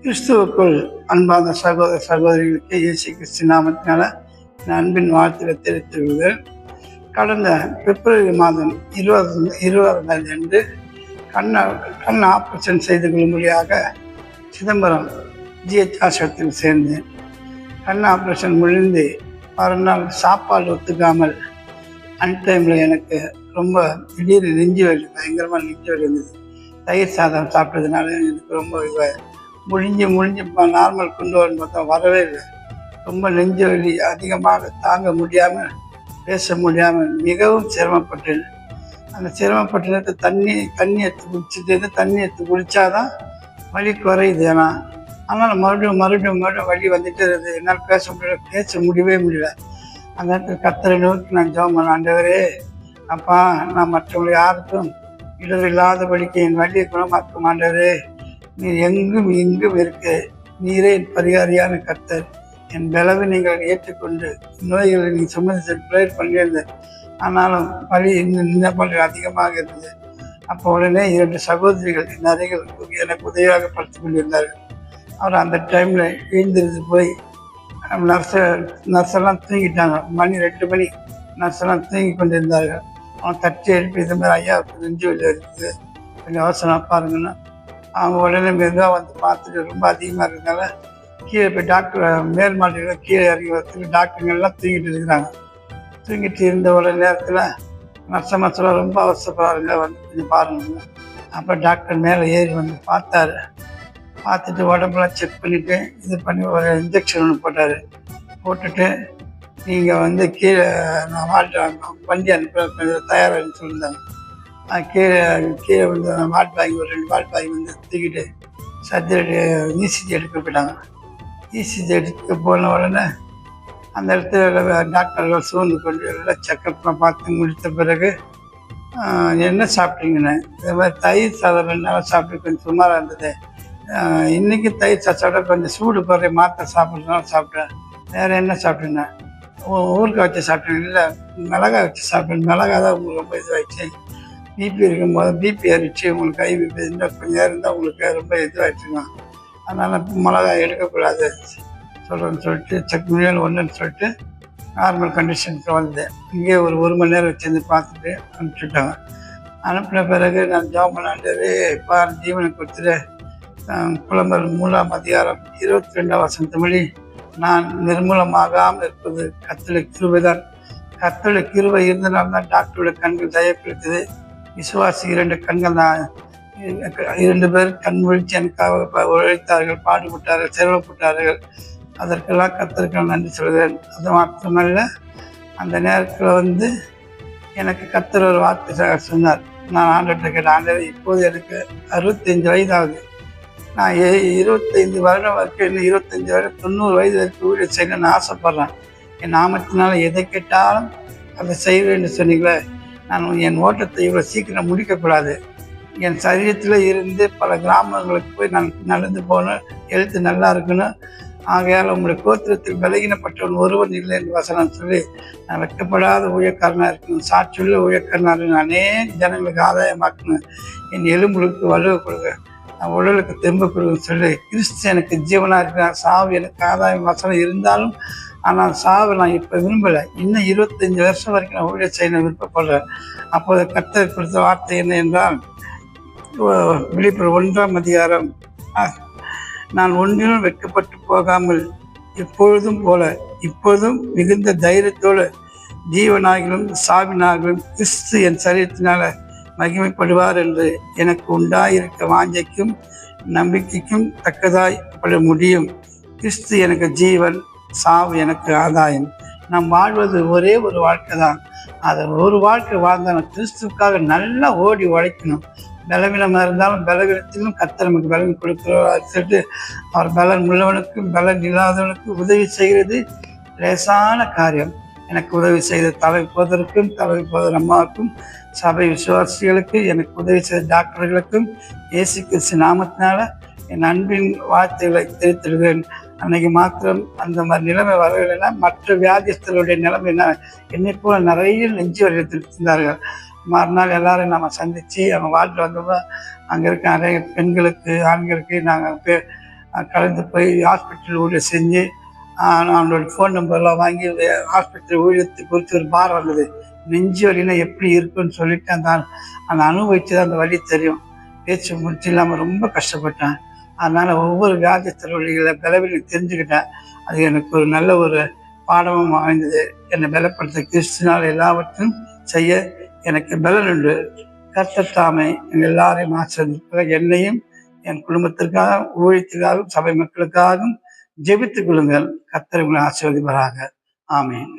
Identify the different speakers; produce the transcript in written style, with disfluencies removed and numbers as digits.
Speaker 1: கிறிஸ்துவுக்குள் அன்பான சகோதர சகோதரிகளுக்கு இயேசு கிறிஸ்து நாமத்தினால அன்பின் வாழ்த்துக்களை தெரிவித்துள்ளேன். கடந்த பிப்ரவரி மாதம் 20ஆம் தேதி அன்று கண் ஆப்ரேஷன் செய்து கொள்ளும்படியாக சிதம்பரம் ஜிஹெச் ஆஸ்பத்திரியில் சேர்ந்தேன். கண் ஆப்ரேஷன் முடிந்து மறுநாள் சாப்பாடு ஒத்துக்காமல் அன்டைமில் எனக்கு ரொம்ப திடீர்னு நெஞ்சு வலி, பயங்கரமாக நெஞ்சு வலி இருந்தது. தயிர் சாதம் சாப்பிட்டதுனால எனக்கு ரொம்ப முடிஞ்சு நார்மல் கொண்டு வரணும் பார்த்தா வரவே இல்லை. ரொம்ப நெஞ்சு வலி அதிகமாக தாங்க முடியாமல், பேச முடியாமல் மிகவும் சிரமப்பட்டேன். அந்த சிரமப்பட்ட நேரத்தில் தண்ணி எடுத்து குடித்தாதான் வலி குறையுது. ஆனால் மறுபடியும் வலி வந்துட்டு இருக்குது. என்னால் பேச முடியவே முடியல. அந்த நேரத்தில் கர்த்தரை நோக்கி நான் ஜெபம் பண்ணேன். ஆண்டவரே, அப்பா, நான் மற்றவங்களை யாருக்கும் இடரில்லாதபடிக்கு என் வலியை குணமாக்கும் ஆண்டவரே. நீர் எங்கும் இருக்க, நீரே என் பரிகாரியான கர்த்தர். என் பலவை நீங்கள் ஏற்றுக்கொண்டு நோய்களை நீங்கள் சுமந்து ப்ரேயர் பண்ணியிருந்தேன். ஆனாலும் வலி இன்னும் அதிகமாக இருந்தது. அப்போ உடனே 2 சகோதரிகள் என் அருகில் எனக்கு உதவியாக படுத்திக் கொண்டிருந்தார்கள். அவர் அந்த டைமில் எழுந்திருந்து போய் நர்ஸெல்லாம் தூங்கிட்டாங்க. மணி 2 மணி. நர்ஸெல்லாம் தூங்கி கொண்டிருந்தார்கள். அவன் தட்டி எழுப்பி இது மாதிரி, ஐயா நெஞ்சு வலி இருக்குது, கொஞ்சம் அவசரமாக பாருங்கன்னா, அவங்க உடனே மெதுவாக வந்து பார்த்துட்டு ரொம்ப அதிகமாக இருக்கிறதுனால கீழே போய் டாக்டர் மேல் மாடியில் கீழே இறங்கி வரத்துக்கு டாக்டருங்கெல்லாம் தூங்கிட்டு இருக்கிறாங்க. தூங்கிட்டு இருந்த ஒரு நேரத்தில் நர்சமாக ரொம்ப அவசரப்படுறாங்க, வந்து கொஞ்சம் பாருங்க. அப்புறம் டாக்டர் மேலே ஏறி வந்து பார்த்துட்டு உடம்பெல்லாம் செக் பண்ணிவிட்டு இது பண்ணி ஒரு இன்ஜெக்ஷன் ஒன்று போட்டுட்டு நீங்கள் வந்து கீழே நான் வண்டி அனுப்ப தயாராகன்னு சொல்லியிருந்தாங்க. கீழே வந்து வாட் வாங்கி ஒரு 2 வாட் வாங்கி வந்து தூக்கிட்டு சர்ஜரி இசிஜி எடுக்க போயிட்டாங்க. இசிஜி எடுக்க போன உடனே அந்த இடத்துல டாக்டர்கள் சூழ்ந்து கொண்டு எல்லாம் செக்கப்லாம் பார்த்து முடித்த பிறகு என்ன சாப்பிட்டீங்கன்னு, இது மாதிரி தயிர் சாதம் 2 நாளாக சாப்பிட்டு கொஞ்சம் சுமாராக இருந்தது. இன்றைக்கி தயிர் சாப்பிட கொஞ்சம் சூடு குறைய மாத்திரை சாப்பிட்றதுனால சாப்பிட்டேன். வேறு என்ன சாப்பிட்டேன்னா, ஊறுகாய் வச்சு சாப்பிட்டேன். இல்லை, மிளகாய் வச்சு சாப்பிட்டேன். மிளகாய் தான் உங்களுக்கு ரொம்ப இதுவாகிடுச்சு. பிபி இருக்கும்போது பிபி ஏறிடுச்சு, உங்களுக்கு கை பிபி இருந்தால் கொஞ்சம் நேரம் இருந்தால் உங்களுக்கு ரொம்ப இதுவாகிடுச்சுங்க. அதனால் மிளகாய் எடுக்கக்கூடாது சொல்கிறேன்னு சொல்லிட்டு செக் மில்லியன் ஒன்றுன்னு சொல்லிட்டு நார்மல் கண்டிஷனுக்கு வந்தேன். இங்கே ஒரு 1 மணி நேரம் வச்சுருந்து பார்த்துட்டு அனுப்பிச்சுட்டாங்க. அனுப்பின பிறகு நான் ஜெபம் பண்ணாண்டவே ஜீவனை கொடுத்துட்டு புலம்பல் 3ஆம் அதிகாரம் 22ஆம் வசனத்தின்படி, நான் நிர்மூலமாகாமல் இருப்பது கர்த்தருடைய கிருபைதான். கர்த்தருடைய கிருபை இருந்தனால்தான் டாக்டருடைய கண்கள் தயப்படுத்தது. விசுவாசி 2 கண்கள் தான், 2 பேர் கண் விழிச்சு எனக்காக உழைத்தார்கள், பாடுபட்டார்கள், சிரமப்பட்டார்கள். அதற்கெல்லாம் கர்த்தருக்கு நன்றி சொல்கிறேன். அது மாத்திரமல்ல, அந்த நேரத்தில் எனக்கு கர்த்தர் ஒரு வார்த்தை சொன்னார். நான் ஆண்டவர்கிட்ட கேட்டேன், ஆண்டவர், இப்போது எனக்கு 65 வயதாகுது. நான் 25 வருடம் வரைக்கும், இன்னும் 25 வருடம் 90 வயது வரைக்கும் ஊழியர் செய்யணும்னு ஆசைப்பட்றேன். என் நாமத்தினால எதை கேட்டாலும் அதை செய்வேன்னு சொன்னீங்களே. நான் என் ஓட்டத்தை இவ்வளோ சீக்கிரம் முடிக்கக்கூடாது. என் சரீரத்தில் இருந்து பல கிராமங்களுக்கு போய் நான் நடந்து போகணும், எழுத்து நல்லா இருக்கணும். ஆகையால் உங்களுடைய கோத்திரத்தில் விலகினப்பட்டவன் ஒருவன் இல்லை என்று வசனம் சொல்லி, நான் வெட்கப்படாத ஊழியக்காரனாக இருக்கணும், சாட்சியுள்ள ஊழியக்காரனாக இருக்கணும், அநேக ஜனங்களுக்கு ஆதாயமாக்கணும், என் எலும்புகளுக்கு வலுவை கொடுங்க, நான் உடலுக்கு தெம்பு கொடுக்குன்னு சொல்லி, கிறிஸ்து எனக்கு ஜீவனாக இருக்கிறார், சாவு எனக்கு ஆதாயம் வசனம் இருந்தாலும், ஆனால் சாவு நான் இப்போ விரும்பலை. இன்னும் 25 வருஷம் வரைக்கும் நான் ஊழியர் செய்யணும் விருப்பப்படுறேன். அப்போது கர்த்தர் கொடுத்த வார்த்தை என்ன என்றால், விழிப்புணர்வு 1ஆம் அதிகாரம், நான் ஒன்றிலும் வெட்கப்பட்டு போகாமல் இப்பொழுதும் மிகுந்த தைரியத்தோடு ஜீவனாகிலும் சாவினாகிலும் கிறிஸ்து என் சரீரத்தினால மகிமைப்படுவார் என்று எனக்கு உண்டாயிருக்க வாஞ்சைக்கும் நம்பிக்கைக்கும் தக்கதாய்ப்பட முடியும். கிறிஸ்து எனக்கு ஜீவன், சாவு எனக்கு ஆதாயம். நாம் வாழ்வது ஒரே ஒரு வாழ்க்கை தான். அதை ஒரு வாழ்க்கை வாழ்ந்தாலும் கிறிஸ்துவுக்காக நல்லா ஓடி உழைக்கணும். பலவீனமாக இருந்தாலும் பலவீனத்திலும் கர்த்தர் நமக்கு பலன் கொடுக்கிறார் சொல்லிட்டு, அவர் பலன் உள்ளவனுக்கும் பலன் இல்லாதவனுக்கும் உதவி செய்கிறது லேசான காரியம். எனக்கு உதவி செய்த தலைவி போதர் அம்மாவுக்கும், சபை விசுவாசிகளுக்கு, எனக்கு உதவி செய்த டாக்டர்களுக்கும் இயேசு கிறிஸ்து நாமத்தினால என் அன்பின் வார்த்தைகளை தெரிவித்திருக்கிறேன். அன்னைக்கு மாத்திரம் அந்த மாதிரி நிலைமை வரவில்லைன்னா மற்ற வியாதிஸ்தர்களுடைய நிலைமை என்ன, என்னை போல நிறைய நெஞ்சு வலியில் இருந்தார்கள். மறுநாள் எல்லாரும் நம்ம சந்தித்து அவங்க வாழ்க்கை வந்தப்போ அங்கே இருக்க நிறைய பெண்களுக்கு, ஆண்களுக்கு நாங்கள் கலந்து போய் ஹாஸ்பிட்டல் ஊழியர் செஞ்சு நான் அவனோட ஃபோன் நம்பர்லாம் வாங்கி ஹாஸ்பிட்டல் ஊழியத்தை குறித்து ஒரு பாரம் வந்தது. நெஞ்சு வலினா எப்படி இருக்குன்னு சொல்லிட்டு அந்த அனுபவிச்சு தான் அந்த வலி தெரியும். பேச்சு முடிச்சு இல்லாமல் ரொம்ப கஷ்டப்பட்டேன். அதனால் ஒவ்வொரு வியாதிஸ்தர் வழிகளை பலவீனத்தை தெரிஞ்சுக்கிட்டேன். அது எனக்கு ஒரு நல்ல ஒரு பாடமும் அமைந்தது. என்னை பலப்படுத்த கிறிஸ்துனால் எல்லாவற்றையும் செய்ய எனக்கு பலன் உண்டு. கர்த்தர் தாமே எங்கள் எல்லாரையும் ஆசீர்வதிப்பார். என்னையும் என் குடும்பத்திற்காக ஊழியத்துக்காகவும் சபை மக்களுக்காகவும் ஜெபித்துக் கொள்ளுங்கள். கர்த்தர் உங்களை ஆசீர்வதிப்பாராக. ஆமென்.